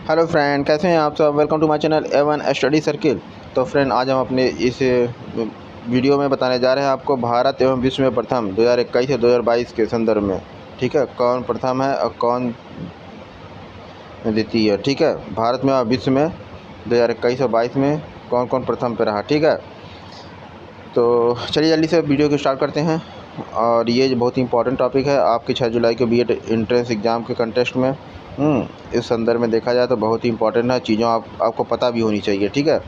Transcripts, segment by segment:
Hello friend, कैसे हैं आप सब। Welcome to my channel Avon study circle. तो फ्रेंड, आज हम अपने इस वीडियो में बताने जा रहे हैं आपको भारत एवं विश्व में प्रथम 2021 से 2022 के संदर्भ में। ठीक है, कौन प्रथम है और कौन द्वितीय है। ठीक है, भारत में और विश्व में 2021 और 22 में कौन कौन प्रथम पे रहा। ठीक है, तो चलिए जल्दी से वीडियो को स्टार्ट करते हैं। और ये बहुत ही इंपॉर्टेंट टॉपिक है आपके 6 जुलाई के बीएड एंट्रेंस एग्ज़ाम के कंटेस्ट में। इस संदर्भ में देखा जाए तो बहुत ही इंपॉर्टेंट है, चीज़ों आपको पता भी होनी चाहिए। ठीक है,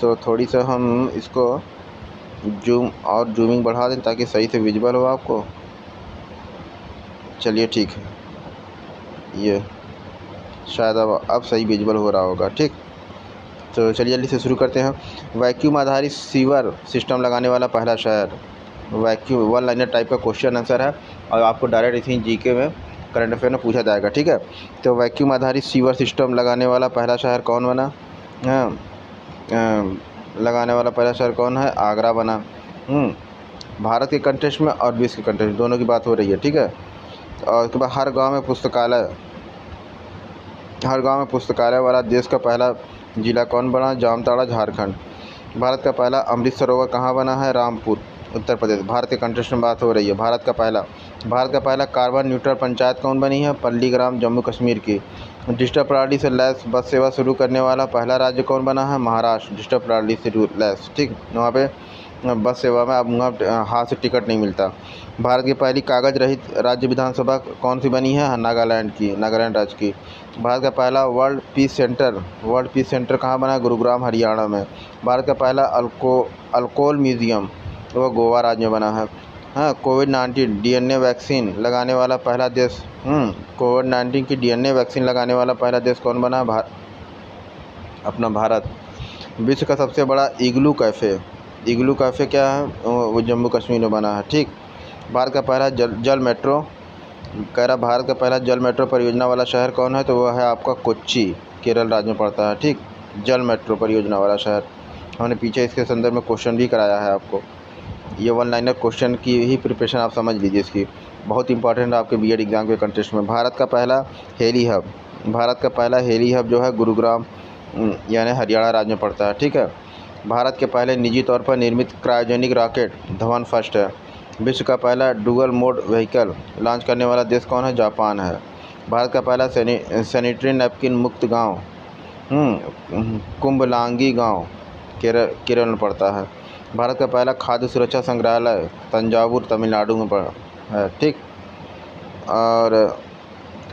तो थोड़ी सा हम इसको जूमिंग बढ़ा दें ताकि सही से विजिबल हो आपको। चलिए ठीक है, ये शायद अब सही विजिबल हो रहा होगा। ठीक, तो चलिए जल्दी से शुरू करते हैं। वैक्यूम आधारित सीवर सिस्टम लगाने वाला पहला शहर। वैक्यूम वन लाइनर टाइप का क्वेश्चन आंसर है और आपको डायरेक्ट इसी जीके में करंट अफेयर में पूछा जाएगा। ठीक है, तो वैक्यूम आधारित सीवर सिस्टम लगाने वाला पहला शहर कौन बना। हाँ, लगाने वाला पहला शहर कौन है। आगरा बना। भारत के कंटेस्ट में और विश्व के कंटेस्ट दोनों की बात हो रही है। ठीक है, और उसके बाद हर गांव में पुस्तकालय वाला देश का पहला जिला कौन बना। जामताड़ा, झारखंड। भारत का पहला अमृत सरोवर कहाँ बना है। रामपुर, उत्तर प्रदेश। भारत के कंटेस्ट में बात हो रही है। भारत का पहला कार्बन न्यूट्रल पंचायत कौन बनी है। पल्लीग्राम, जम्मू कश्मीर की। डिजिटल प्रणाली से लैस बस सेवा शुरू करने वाला पहला राज्य कौन बना है। महाराष्ट्र, डिजिटल प्रणाली से लैस। ठीक, वहाँ पे बस सेवा में अब वहाँ हाथ से टिकट नहीं मिलता। भारत की पहली कागज रहित राज्य विधानसभा कौन सी बनी है। नागालैंड राज्य की। भारत का पहला वर्ल्ड पीस सेंटर कहाँ बना है। गुरुग्राम, हरियाणा में। भारत का पहला अल्कोहल म्यूजियम वो गोवा राज्य में बना है। हाँ, कोविड-19 डीएनए वैक्सीन लगाने वाला पहला देश। कोविड-19 की डीएनए वैक्सीन लगाने वाला पहला देश कौन बना। अपना भारत। विश्व का सबसे बड़ा इग्लू कैफ़े क्या है। वो जम्मू कश्मीर में बना है। ठीक, भारत का पहला जल मेट्रो कह रहा भारत का पहला जल मेट्रो परियोजना वाला शहर कौन है, तो वह है आपका कोच्चि, केरल राज्य में पड़ता है। ठीक, जल मेट्रो परियोजना वाला शहर। हमने पीछे इसके संदर्भ में क्वेश्चन भी कराया है आपको। ये वन लाइनर क्वेश्चन की ही प्रिपरेशन आप समझ लीजिए, इसकी बहुत इंपॉर्टेंट है आपके बीएड एग्ज़ाम के कंटेस्ट में। भारत का पहला हेली हब जो है गुरुग्राम यानी हरियाणा राज्य में पड़ता है। ठीक है, भारत के पहले निजी तौर पर निर्मित क्रायोजेनिक रॉकेट धवन फर्स्ट है। विश्व का पहला डुअल मोड व्हीकल लॉन्च करने वाला देश कौन है। जापान है। भारत का पहला सैनिटरी नैपकिन मुक्त गांव कुंभलांगी गांव केरल में पड़ता है। भारत का पहला खाद्य सुरक्षा संग्रहालय तंजावुर, तमिलनाडु में है। ठीक, और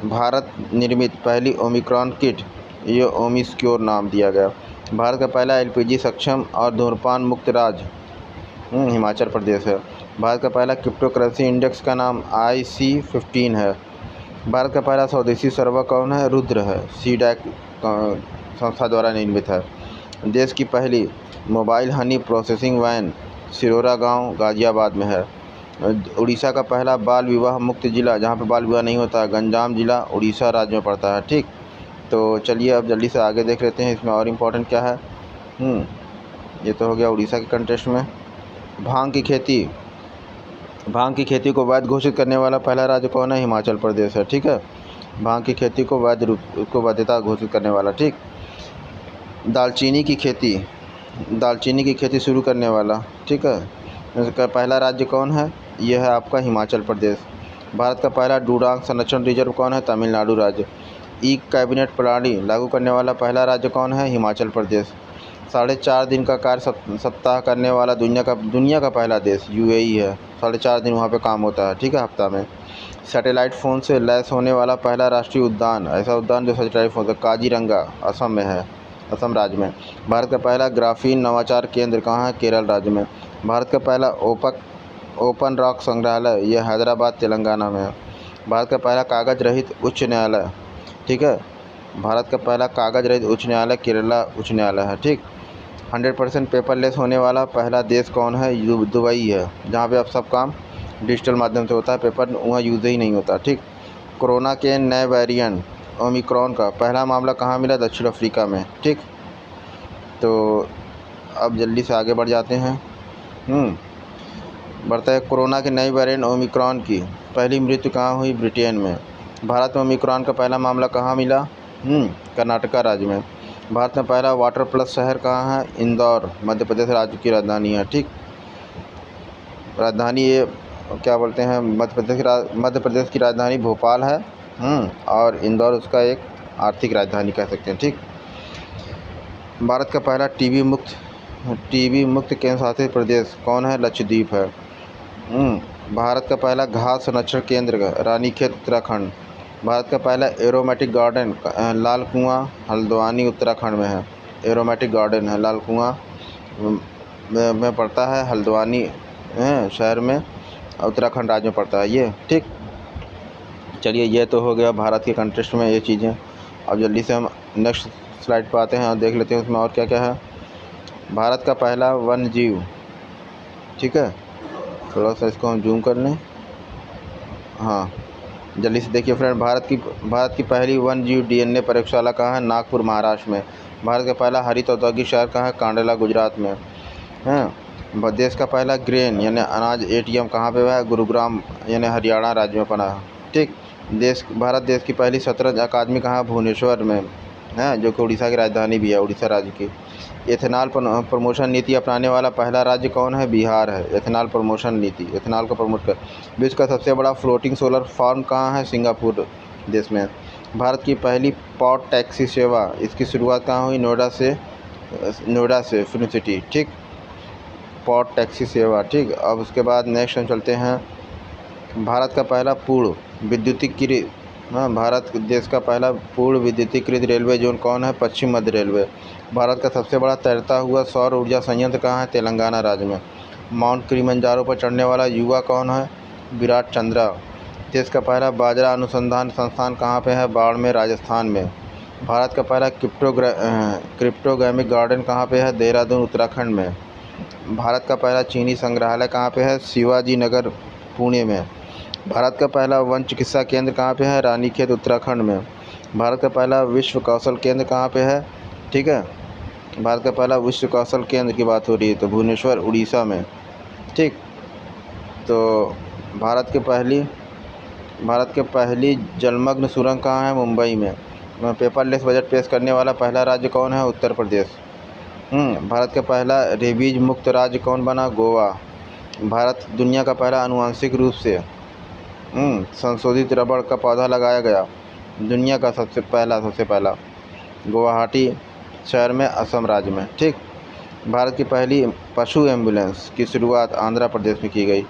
भारत निर्मित पहली ओमिक्रॉन किट ये ओमिस्क्योर नाम दिया गया। भारत का पहला एलपीजी सक्षम और धूम्रपान मुक्त राज्य हिमाचल प्रदेश है। भारत का पहला क्रिप्टो करेंसी इंडेक्स का नाम IC15 है। भारत का पहला स्वदेशी सर्वर कौन है। रुद्र है, सीडैक संस्था द्वारा निर्मित है। देश की पहली mobile honey processing van Sirora गांव गाजियाबाद में है। उड़ीसा का पहला बाल विवाह मुक्त जिला जहां पर बाल विवाह नहीं होता है, गंजाम जिला उड़ीसा राज्य में पड़ता है। ठीक, तो चलिए अब जल्दी से आगे देख लेते हैं इसमें और इम्पोर्टेंट क्या है। ये तो हो गया उड़ीसा के कंटेस्ट में। भांग की खेती को वैध घोषित करने वाला पहला राज्य कौन है। हिमाचल प्रदेश है। ठीक है, भांग की खेती को वैधता घोषित करने वाला। ठीक, दालचीनी की खेती शुरू करने वाला। ठीक है, इसका पहला राज्य कौन है। यह है आपका हिमाचल प्रदेश। भारत का पहला डूडांग संरक्षण रिजर्व कौन है। तमिलनाडु राज्य। ई कैबिनेट प्रणाली लागू करने वाला पहला राज्य कौन है। हिमाचल प्रदेश। 4.5 दिन का कार्य सप्ताह करने वाला दुनिया का पहला देश UAE है। 4.5 दिन वहाँ पे काम होता है। ठीक है, हफ्ता में। सैटेलाइट फ़ोन से लैस होने वाला पहला राष्ट्रीय उद्यान, ऐसा उद्यान जो सैटेलाइट फ़ोन से, काजीरंगा असम में है, असम राज्य में। भारत का पहला ग्राफीन नवाचार केंद्र कहाँ है। केरल राज्य में। भारत का पहला ओपन रॉक संग्रहालय यह हैदराबाद, तेलंगाना में है। भारत का पहला कागज रहित उच्च न्यायालय। ठीक है, भारत का पहला कागज रहित उच्च न्यायालय केरला उच्च न्यायालय है। ठीक, 100% पेपरलेस होने वाला पहला देश कौन है। दुबई है, जहाँ पे अब सब काम डिजिटल माध्यम से होता है, पेपर वहाँ यूज़ ही नहीं होता। ठीक, कोरोना के नए वेरिएंट ओमिक्रॉन का पहला मामला कहाँ मिला। दक्षिण अफ्रीका में। ठीक, तो अब जल्दी से आगे बढ़ जाते हैं। बढ़ता है कोरोना के नए वेरिएंट ओमिक्रॉन की पहली मृत्यु कहाँ हुई। ब्रिटेन में। भारत में ओमिक्रॉन का पहला मामला कहाँ मिला। कर्नाटका राज्य में। भारत में पहला वाटर प्लस शहर कहाँ है? इंदौर, मध्य प्रदेश राज्य की राजधानी है। ठीक, राजधानी ये क्या बोलते हैं, मध्य प्रदेश की राजधानी भोपाल है। और इंदौर उसका एक आर्थिक राजधानी कह सकते हैं। ठीक, भारत का पहला टीबी मुक्त केंद्र शासित प्रदेश कौन है? लक्षद्वीप है। भारत का पहला घास संरक्षण केंद्र रानीखेत उत्तराखंड। भारत का पहला एरोमेटिक गार्डन लाल कुआं हल्द्वानी उत्तराखंड में है। एरोमेटिक गार्डन है, लाल कुआं में पड़ता है, हल्द्वानी शहर में, उत्तराखंड राज्य में पड़ता है ये। ठीक, चलिए ये तो हो गया भारत के कंटेक्स्ट में ये चीज़ें। अब जल्दी से हम नेक्स्ट स्लाइड पर आते हैं और देख लेते हैं उसमें और क्या क्या है। भारत का पहला वन्य जीव, ठीक है, थोड़ा सा इसको हम जूम कर लें। हाँ, जल्दी से देखिए फ्रेंड, भारत की पहली वन्य जीव डीएनए प्रयोगशाला कहाँ है? नागपुर, महाराष्ट्र में। भारत का पहला हरित औद्योगिक शहर कहाँ है? कांडला, गुजरात में। देश का पहला ग्रेन यानी अनाज एटीएम कहाँ पे है? गुरुग्राम यानी हरियाणा राज्य में बना है। ठीक, भारत देश की पहली शतरंज अकादमी कहाँ है? भुवनेश्वर में है, जो कि उड़ीसा की राजधानी भी है, उड़ीसा राज्य की। एथेनॉल प्रमोशन नीति अपनाने वाला पहला राज्य कौन है? बिहार है। एथेनॉल प्रमोशन नीति, एथेनॉल को प्रमोट कर। विश्व का सबसे बड़ा फ्लोटिंग सोलर फार्म कहाँ है? सिंगापुर देश में। भारत की पहली पॉड टैक्सी सेवा, इसकी शुरुआत कहाँ हुई? नोएडा से फिल्म सिटी। ठीक, पॉड टैक्सी सेवा। ठीक, अब उसके बाद नेक्स्ट हम चलते हैं। भारत का पहला पूर्ण विद्युतीकृत भारत देश का पहला पूर्ण विद्युतीकृत रेलवे जोन कौन है? पश्चिम मध्य रेलवे। भारत का सबसे बड़ा तैरता हुआ सौर ऊर्जा संयंत्र कहाँ है? तेलंगाना राज्य में। माउंट किलिमंजारो पर चढ़ने वाला युवा कौन है? विराट चंद्रा। देश का पहला बाजरा अनुसंधान संस्थान कहाँ पे है? बाड़मेर, राजस्थान में। भारत का पहला क्रिप्टोग्रामिक गार्डन कहाँ पे है? देहरादून, उत्तराखंड में। भारत का पहला चीनी संग्रहालय कहाँ पे है? शिवाजी नगर, पुणे में। भारत का पहला वन चिकित्सा केंद्र कहाँ पे है? रानीखेत, उत्तराखंड में। भारत का पहला विश्व कौशल केंद्र कहाँ पे है? ठीक है, भारत का पहला विश्व कौशल केंद्र की बात हो रही है तो भुवनेश्वर, उड़ीसा में। ठीक, तो भारत के पहली जलमग्न सुरंग कहाँ है? मुंबई में। पेपरलेस बजट पेश करने वाला पहला राज्य कौन है? उत्तर प्रदेश। भारत का पहला रेबीज मुक्त राज्य कौन बना? गोवा। भारत दुनिया का पहला आनुवंशिक रूप से संशोधित रबड़ का पौधा लगाया गया, दुनिया का सबसे पहला गुवाहाटी शहर में, असम राज्य में। ठीक, भारत की पहली पशु एम्बुलेंस की शुरुआत आंध्र प्रदेश में की गई।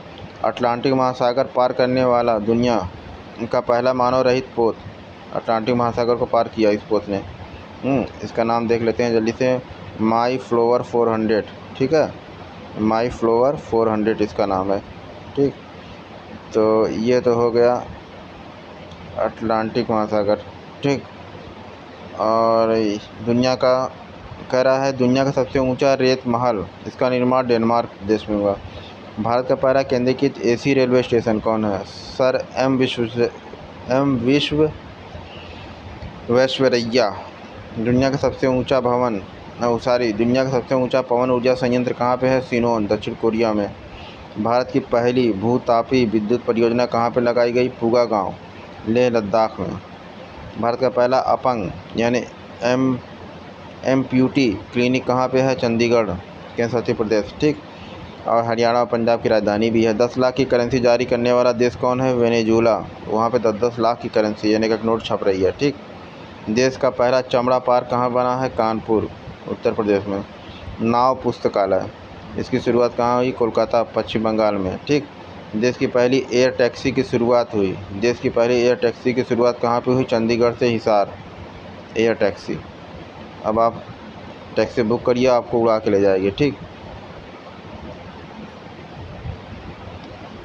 अटलांटिक महासागर पार करने वाला दुनिया का पहला मानव रहित पोत, अटलांटिक महासागर को पार किया इस पोत ने। इसका नाम देख लेते हैं जल्दी से, माई फ्लोवर 400। ठीक है, माई फ्लोवर 400 इसका नाम है। ठीक, तो ये तो हो गया अटलांटिक महासागर। ठीक, और दुनिया का कह रहा है दुनिया का सबसे ऊंचा रेत महल, इसका निर्माण डेनमार्क देश में हुआ। भारत का पहला केंद्रीकृत एसी रेलवे स्टेशन कौन है? Sir M Visvesvaraya. दुनिया का सबसे ऊंचा दुनिया का सबसे ऊंचा पवन ऊर्जा संयंत्र कहाँ पे है? सिनोन, दक्षिण कोरिया में। भारत की पहली भूतापी विद्युत परियोजना कहाँ पर लगाई गई? पुगा गांव, लेह लद्दाख में। भारत का पहला अपंग यानी एम्प्यूटी क्लिनिक कहाँ पे है? चंडीगढ़, केंद्र शासित प्रदेश। ठीक, और हरियाणा और पंजाब की राजधानी भी है। 10 लाख की करेंसी जारी करने वाला देश कौन है? वेनेजुला। वहाँ पे 10-10 लाख की करेंसी यानी कि नोट छप रही है। ठीक, देश का पहला चमड़ा पार्क कहाँ बना है? कानपुर, उत्तर प्रदेश में। नाव पुस्तकालय, इसकी शुरुआत कहाँ हुई? कोलकाता, पश्चिम बंगाल में। ठीक, देश की पहली एयर टैक्सी की शुरुआत कहाँ पे हुई? चंडीगढ़ से हिसार, एयर टैक्सी। अब आप टैक्सी बुक करिए, आपको उड़ा के ले जाएगी। ठीक,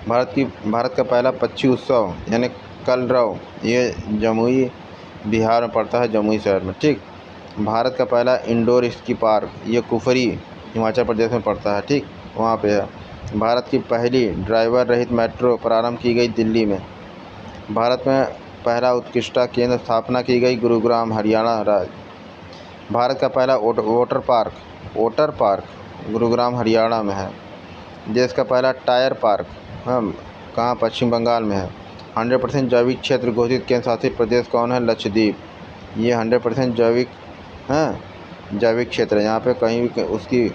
भारत का पहला पक्षी उत्सव यानी कलरव, ये जमुई बिहार में पड़ता है, जमुई शहर में। ठीक, भारत का पहला इंडोर स्की पार्क, ये कुफरी हिमाचल प्रदेश में पड़ता है। ठीक, वहाँ पे है। भारत की पहली ड्राइवर रहित मेट्रो प्रारंभ की गई दिल्ली में। भारत में पहला उत्कृष्टता केंद्र स्थापना की गई गुरुग्राम, हरियाणा राज्य। भारत का पहला वाटर पार्क गुरुग्राम, हरियाणा में है। देश का पहला टायर पार्क कहाँ? पश्चिम बंगाल में है। 100% जैविक क्षेत्र घोषित केंद्र शासित प्रदेश कौन है? लक्षद्वीप। ये 100% जैविक, हाँ जैविक क्षेत्र है। यहाँ पे कहीं भी उसकी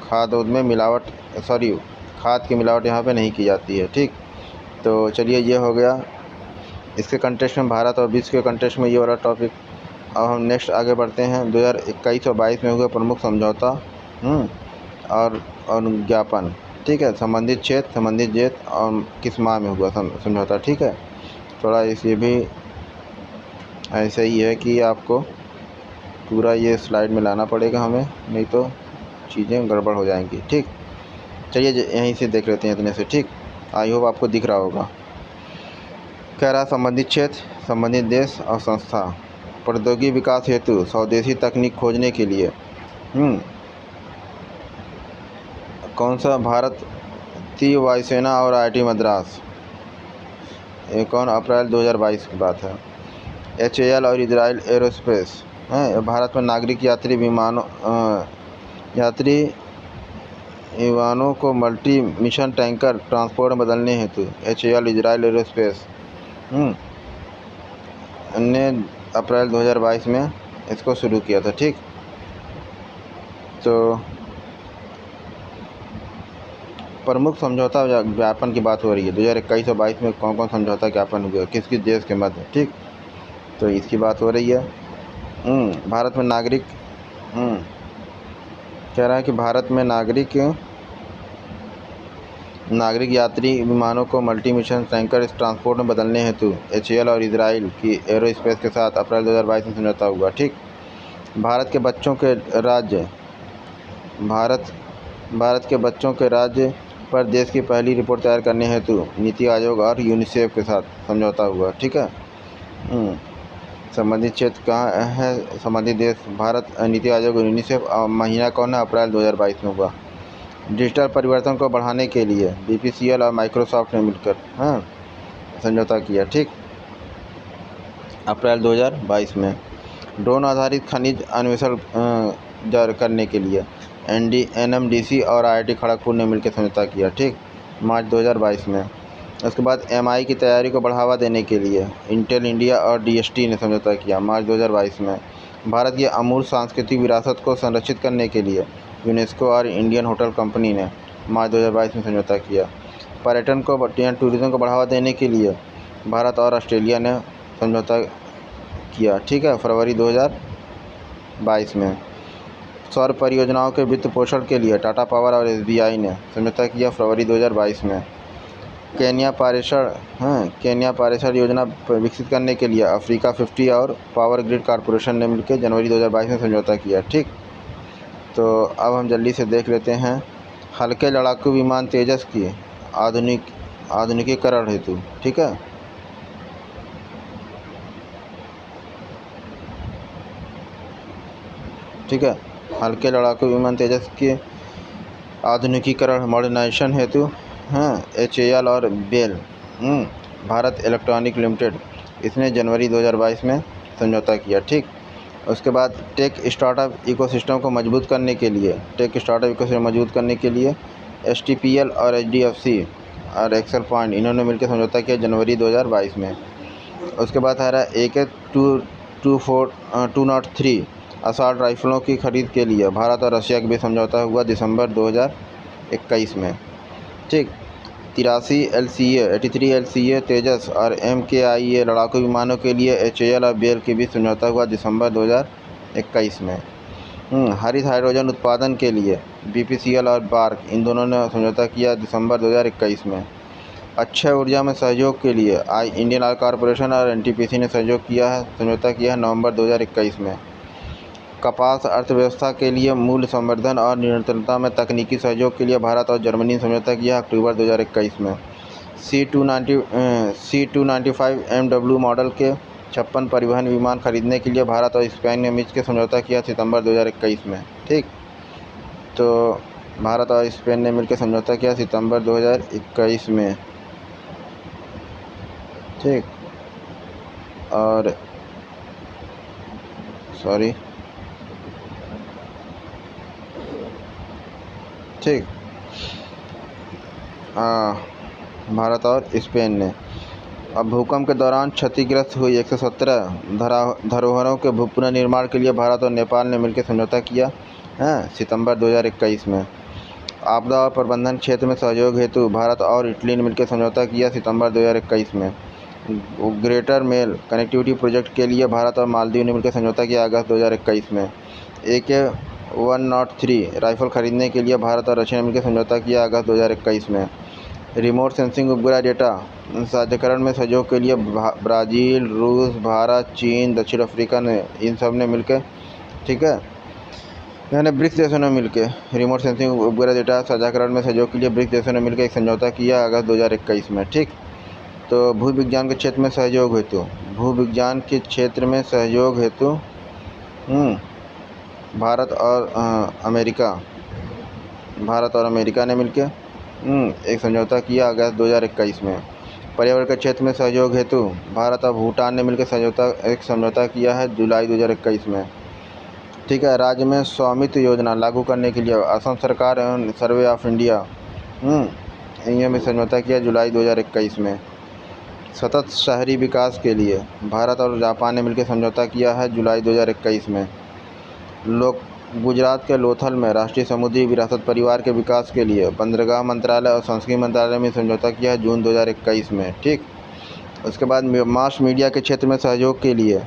खाद उद में मिलावट, सॉरी खाद की मिलावट यहाँ पे नहीं की जाती है। ठीक, तो चलिए ये हो गया इसके कंटेस्ट में भारत और विश्व के कंटेस्ट में ये वाला टॉपिक। अब हम नेक्स्ट आगे बढ़ते हैं। 2021 और 22 में हुए प्रमुख समझौता और ज्ञापन। ठीक है, संबंधित क्षेत्र, संबंधित क्षेत्र और किस माह में हुआ समझौता। ठीक है, थोड़ा ये भी ऐसे ही है कि आपको पूरा ये स्लाइड में लाना पड़ेगा हमें, नहीं तो चीज़ें गड़बड़ हो जाएंगी। ठीक, चलिए यहीं से देख लेते हैं इतने से। ठीक, आई होप आपको दिख रहा होगा। कह रहा संबंधित क्षेत्र, संबंधित देश और संस्था, प्रौद्योगिकी विकास हेतु स्वदेशी तकनीक खोजने के लिए कौन सा? भारतीय वायुसेना और IIT मद्रास। ये कौन? अप्रैल 2022 की बात है। HAL और इजराइल एरोस्पेस है। भारत में नागरिक यात्री विमानों को मल्टी मिशन टैंकर ट्रांसपोर्ट में बदलने हेतु HAL इजराइल एरोस्पेस ने अप्रैल 2022 में इसको शुरू किया था। ठीक, तो प्रमुख समझौता ज्ञापन की बात हो रही है। 2021 और 22 में कौन कौन समझौता ज्ञापन हुए, किस किस देश के मध्य। ठीक, तो इसकी बात हो रही है। भारत में नागरिक कह रहा है कि भारत में नागरिक यात्री विमानों को मल्टी मिशन टैंकर ट्रांसपोर्ट में बदलने हेतु HAL और इजराइल की एरोस्पेस के साथ अप्रैल 2022 में समझौता हुआ। ठीक, भारत के बच्चों के राज्य पर देश की पहली रिपोर्ट तैयार करने हेतु नीति आयोग और यूनिसेफ के साथ समझौता हुआ। ठीक है, संबंधित क्षेत्र कहाँ है? संबंधित देश भारत, नीति आयोग और यूनिसेफ। महीना कौन है? अप्रैल 2022 में हुआ। डिजिटल परिवर्तन को बढ़ाने के लिए BPCL और माइक्रोसॉफ्ट ने मिलकर समझौता किया। ठीक, अप्रैल 2022 में। ड्रोन आधारित खनिज अन्वेषण करने के लिए NMDC और IIT खड़गपुर ने मिलकर समझौता किया। ठीक, मार्च 2022 में। उसके बाद MI की तैयारी को बढ़ावा देने के लिए इंटेल इंडिया और DST ने समझौता किया, मार्च 2022 में। भारत की अमूर्त सांस्कृतिक विरासत को संरक्षित करने के लिए यूनेस्को और इंडियन होटल कंपनी ने मार्च 2022 में समझौता किया। पर्यटन को, टूरिज्म को बढ़ावा देने के लिए भारत और ऑस्ट्रेलिया ने समझौता किया। ठीक है, फरवरी 2022 में। सौर परियोजनाओं के वित्त पोषण के लिए टाटा पावर और SBI ने समझौता किया, फरवरी 2022 में। केन्या पारेषण योजना विकसित करने के लिए अफ्रीका 50 और पावर ग्रिड कॉरपोरेशन ने मिलकर जनवरी 2022 में समझौता किया। ठीक, तो अब हम जल्दी से देख लेते हैं हल्के लड़ाकू विमान तेजस की आधुनिकीकरण हेतु। ठीक है, हल्के लड़ाकू विमान तेजस के आधुनिकीकरण मॉडर्नाइजेशन हेतु HAL और BEL भारत इलेक्ट्रॉनिक लिमिटेड, इसने जनवरी 2022 में समझौता किया। ठीक, उसके बाद टेक स्टार्टअप इकोसिस्टम को मजबूत करने के लिए STPL और HDFC और एक्सेल पॉइंट इन्होंने मिलकर समझौता किया जनवरी 2022 में। उसके बाद आ रहा है AK-203 असॉल्ट राइफलों की खरीद के लिए भारत और रशिया के बीच समझौता हुआ दिसंबर 2021 में। ठीक, 83 LCA तेजस और MKIA लड़ाकू विमानों के लिए HAL और BEL के बीच समझौता हुआ दिसंबर 2021 में। हरित हाइड्रोजन उत्पादन के लिए BPCL और BARC इन दोनों ने समझौता किया दिसंबर 2021 में। अक्षय ऊर्जा में सहयोग के लिए इंडियन ऑयल कॉरपोरेशन और NTPC ने समझौता किया है नवंबर 2021 में। कपास अर्थव्यवस्था के लिए मूल्य संवर्धन और निरंतरता में तकनीकी सहयोग के लिए भारत और जर्मनी ने समझौता किया अक्टूबर 2021 में। C295 MW मॉडल के 56 परिवहन विमान खरीदने के लिए भारत और स्पेन ने मिलकर समझौता किया सितंबर 2021 में। ठीक, तो भारत और स्पेन ने मिलकर समझौता किया सितंबर 2021 में। ठीक, और ठीक, भारत और स्पेन ने अब भूकंप के दौरान क्षतिग्रस्त हुई 117 धरोहरों के पुनर्निर्माण के लिए भारत और नेपाल ने मिलकर समझौता किया है सितंबर 2021 में। आपदा और प्रबंधन क्षेत्र में सहयोग हेतु भारत और इटली ने मिलकर समझौता किया सितंबर 2021 में। ग्रेटर मेल कनेक्टिविटी प्रोजेक्ट के लिए भारत और मालदीव ने मिलकर समझौता किया अगस्त 2021 में। AK-103 राइफल खरीदने के लिए भारत और रशिया ने मिलकर समझौता किया अगस्त 2021 में। रिमोट सेंसिंग उपग्रह डेटा साझाकरण में सहयोग के लिए ब्राज़ील, रूस, भारत, चीन, दक्षिण अफ्रीका ने इन सब ने मिलकर, ठीक है, यानी ब्रिक्स देशों ने मिलकर रिमोट सेंसिंग उपग्रह डेटा साझाकरण में सहयोग के लिए ब्रिक्स देशों ने मिलकर एक समझौता किया अगस्त 2021 में। ठीक, तो भूविज्ञान के क्षेत्र में सहयोग हेतु भारत और अमेरिका ने मिलकर एक समझौता किया अगस्त 2021 में। पर्यावरण के क्षेत्र में सहयोग हेतु भारत और भूटान ने मिलकर एक समझौता किया है जुलाई 2021 में। ठीक है, राज्य में स्वामित्व योजना लागू करने के लिए असम सरकार एवं सर्वे ऑफ इंडिया इन्हें में समझौता किया जुलाई 2021 में। सतत शहरी विकास के लिए भारत और जापान ने मिलकर समझौता किया है जुलाई 2021 में। गुजरात के लोथल में राष्ट्रीय समुद्री विरासत परिवार के विकास के लिए बंदरगाह मंत्रालय और संस्कृति मंत्रालय में समझौता किया है जून 2021 में। ठीक, उसके बाद मास मीडिया के क्षेत्र में सहयोग के लिए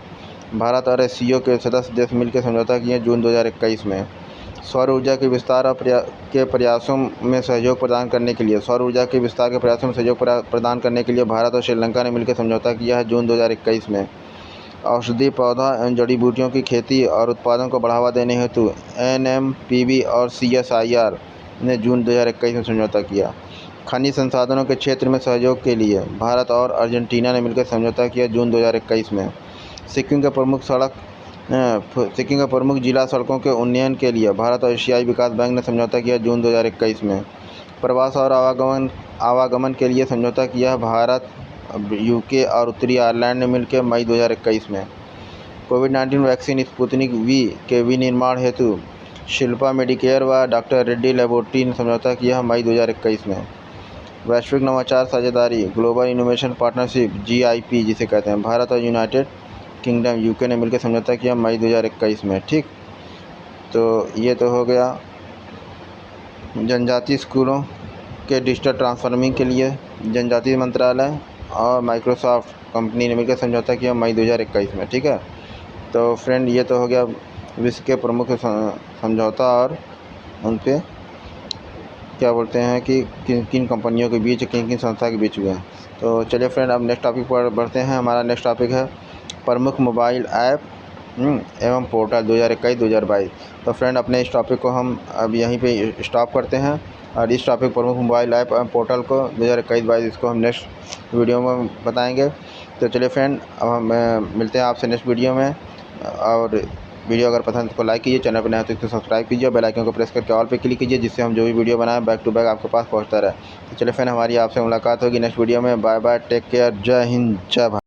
भारत और SCO के सदस्य देश मिलकर समझौता किए जून 2021 में। सौर ऊर्जा के विस्तार के प्रयासों में सहयोग प्रदान करने के लिए भारत और श्रीलंका ने मिलकर समझौता किया है जून 2021 में। औषधि पौधा एवं जड़ी बूटियों की खेती और उत्पादन को बढ़ावा देने हेतु NMPB और CSIR ने जून 2021 में समझौता किया। खनिज संसाधनों के क्षेत्र में सहयोग के लिए भारत और अर्जेंटीना ने मिलकर समझौता किया जून 2021 में। सिक्किम के प्रमुख जिला सड़कों के उन्नयन के लिए भारत और एशियाई विकास बैंक ने समझौता किया जून 2021 में। प्रवास और आवागमन के लिए समझौता किया है भारत, UK और उत्तरी आयरलैंड ने मिलकर मई 2021 में। कोविड-19 वैक्सीन स्पुतनिक V के विनिर्माण हेतु शिल्पा मेडिकेयर व डॉक्टर रेड्डी लेबोरेटरी ने समझौता किया है मई 2021 में। वैश्विक नवाचार साझेदारी ग्लोबल इनोवेशन पार्टनरशिप GIP जिसे कहते हैं, भारत और यूनाइटेड किंगडम UK ने मिलकर समझौता किया मई 2021 में। ठीक, तो ये तो हो गया जनजातीय स्कूलों के डिजिटल ट्रांसफॉर्मिंग के लिए जनजातीय मंत्रालय और माइक्रोसॉफ्ट कंपनी ने मिलकर समझौता किया मई 2021 में। ठीक है, तो फ्रेंड ये तो हो गया विश्व के प्रमुख समझौता और उन पे क्या बोलते हैं कि किन किन कंपनियों के बीच, किन किन संस्था के बीच हुए हैं। तो चलिए फ्रेंड, अब नेक्स्ट टॉपिक पर बढ़ते हैं। हमारा नेक्स्ट टॉपिक है प्रमुख मोबाइल ऐप एवं पोर्टल 2021-2022। तो फ्रेंड, अपने इस टॉपिक को हम अब यहीं पे स्टॉप करते हैं और इस टॉपिक प्रमुख मोबाइल ऐप एवं पोर्टल को 2021-22 इसको हम नेक्स्ट वीडियो में बताएंगे। तो चलिए फ्रेंड, अब हम मिलते हैं आपसे नेक्स्ट वीडियो में। और वीडियो अगर पसंद तो लाइक कीजिए, चैनल पर नया तो इसको सब्सक्राइब कीजिए, बेल आइकन को प्रेस करके ऑल पे क्लिक कीजिए, जिससे हम जो भी वीडियो बनाएं बैक टू बैक आपके पास पहुंचता रहे। तो चलिए फ्रेंड, हमारी आपसे मुलाकात होगी नेक्स्ट वीडियो में। बाय बाय, टेक केयर, जय हिंद, जय भारत।